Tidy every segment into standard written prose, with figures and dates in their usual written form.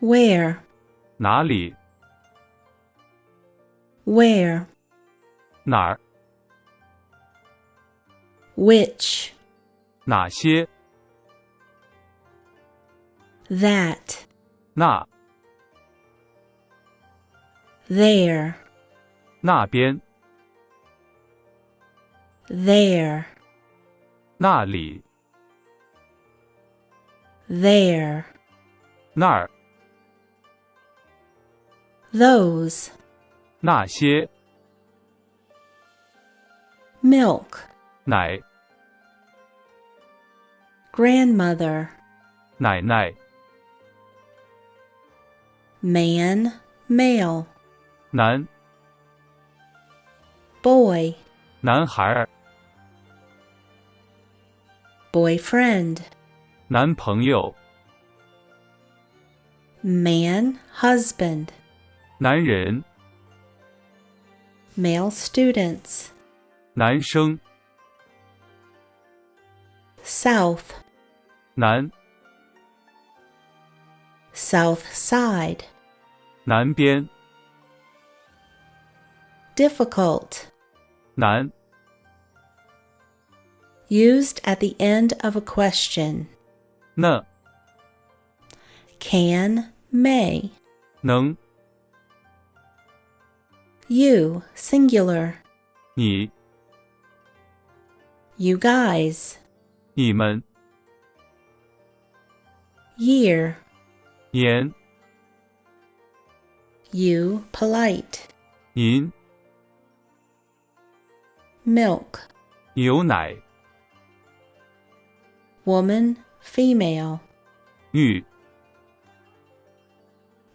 Where? 哪里？ Where? 哪儿？ Which? 哪些？ That? 那？ There? 那边？ There? 那里？ There? 那儿？ Those? 那些？ Milk? 奶？ Grandmother? 奶奶？ Man? Male? 男？ Boy? 男孩儿？ Boyfriend? 男朋友？ Man? Husband? 男人？ Male students? 男生？ South? 南？ South side? 南边？ Difficult? 难？ Used at the end of a question. 那？ Can? May? 能？ You? Singular? 你？ You guys? 你们？ Year? 年？ You? Polite? 您？ Milk? 牛奶？ Woman? Female? 女？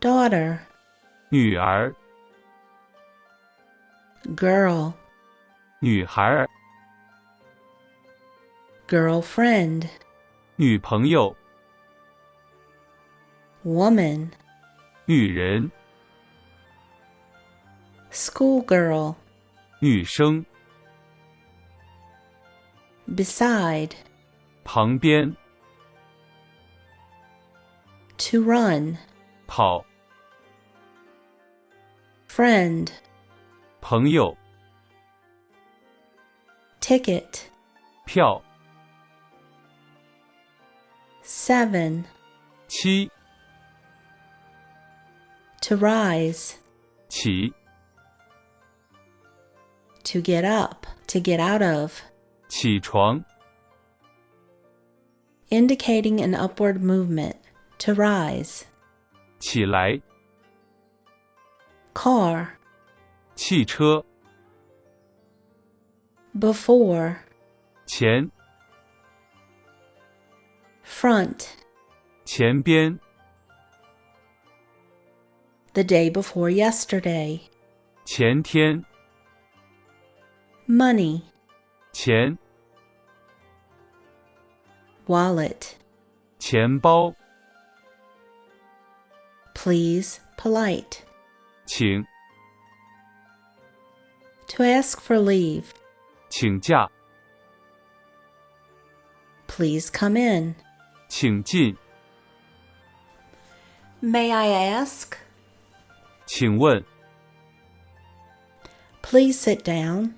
Daughter? 女儿？ Girl? 女孩儿？ Girlfriend? 女朋友？ Woman? 女人？ Schoolgirl? 女生？ Beside? 旁边？ To run? 跑？ Friend? 朋友？ Ticket? 票？ 7? 七？ To rise? 起？ To get up? To get out of? 起床？ Indicating an upward movement. To rise. 起来？ Car? 汽车？ Before? 前？ Front? 前边？ The day before yesterday. 前天？ Money? 钱？ Wallet? 钱包？ Please? Polite? 请？ To ask for leave. 请假？ Please come in. 请进？ May I ask? 请问？ Please sit down.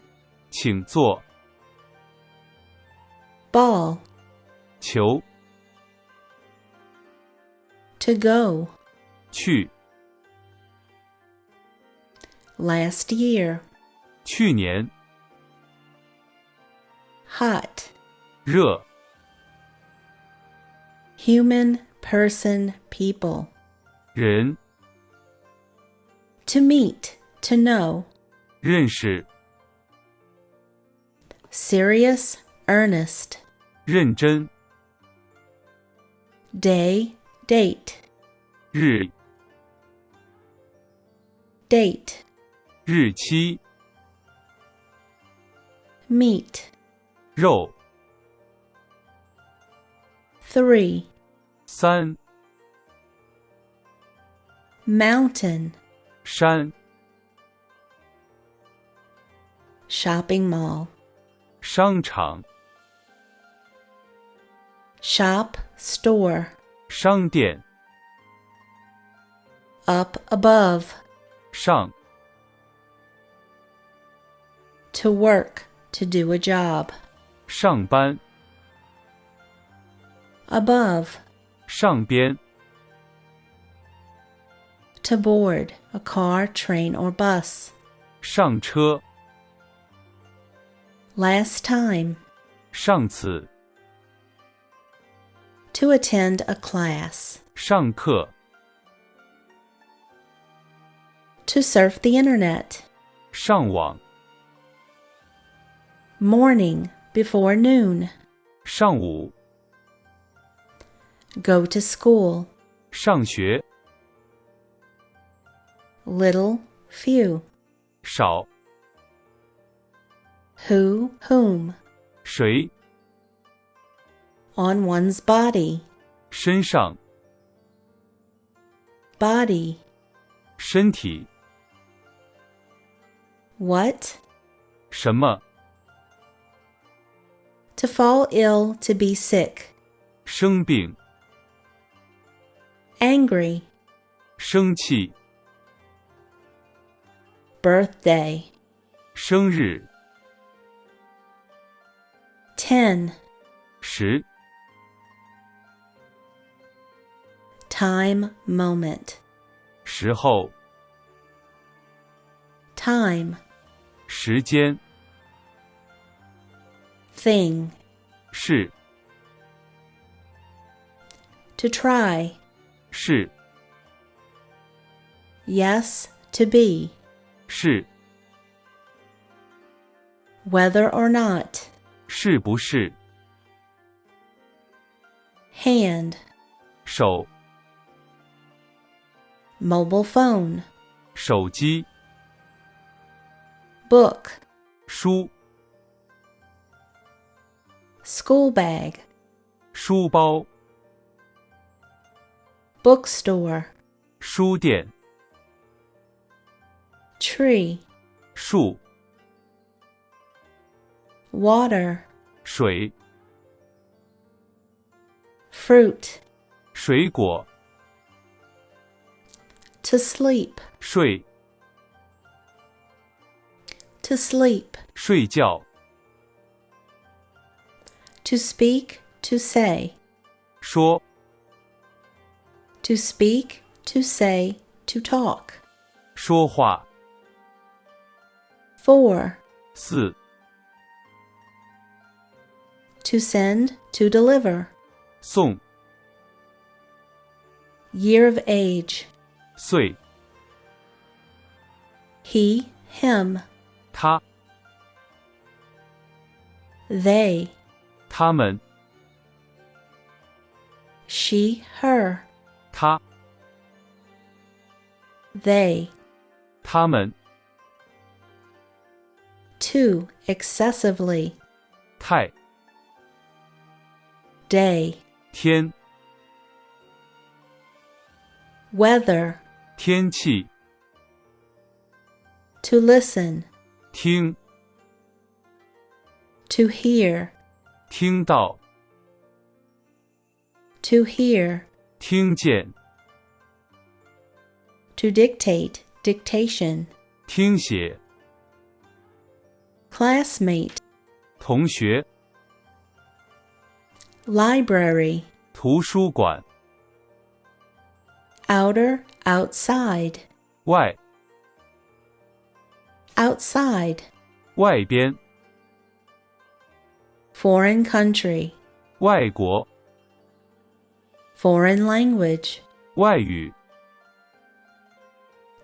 请坐？ Ball? 球？ To go. 去？ Last year. 去年？ Hot. 热？ Human, person, people. 人？ To meet. To know. 认识？ Serious, earnest. 认真？ Day, date. 日？ Date. 日期？ Meat. 肉？ 3. 三？ Mountain. 山？ Shopping mall. 商场？ Shop, store. 商店？ up above. 上 To work, to do a job. 上班 Above. 上边 To board, a car, train, or bus. 上车 Last time. 上次 To attend a class. 上课 To surf the internet. 上网 Morning, before noon. 上午 Go to school. 上学 Little, few. 少 Who, whom. 谁 On one's body. 身上 Body. 身体 What? 什么 To fall ill, to be sick. 生病 Angry. 生气 Birthday. 生日 10. 10 Time, moment. 时候 Time. 时间 Thing. 是 To try. 是 Yes, to be. 是 Whether or not. 是不是 Hand. 手 Mobile phone. 手机 Book. 书 School bag. 书包 Bookstore. 书店 Tree. 树 Water. 水 Fruit. 水果 To sleep. 睡 To sleep. 睡觉 To speak, to say. 说 To speak, to say, to talk. 说话 For. 4 To send, to deliver. 送 Year of age. 岁 He, him. 他 They. 他们 She, her. 他 They. 他们 To, excessively. 太 Day. 天 Weather. 天气 To listen. 听 To hear. 听到 To hear. 听见 To dictate, dictation. 听写 Classmate. 同学 Library. 图书馆 Outer, outside. 外 Outside. 外边 Foreign country. 外国 Foreign language. 外语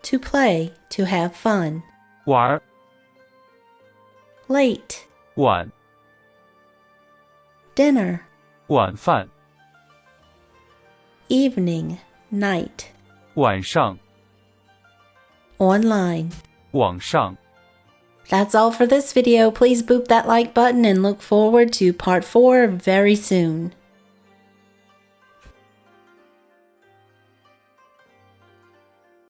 To play, to have fun. 玩 Late. 晚 Dinner. 晚饭 Evening, night. 晚上 Online. 网上 That's all for this video. Please boop that like button and look forward to part 4 very soon.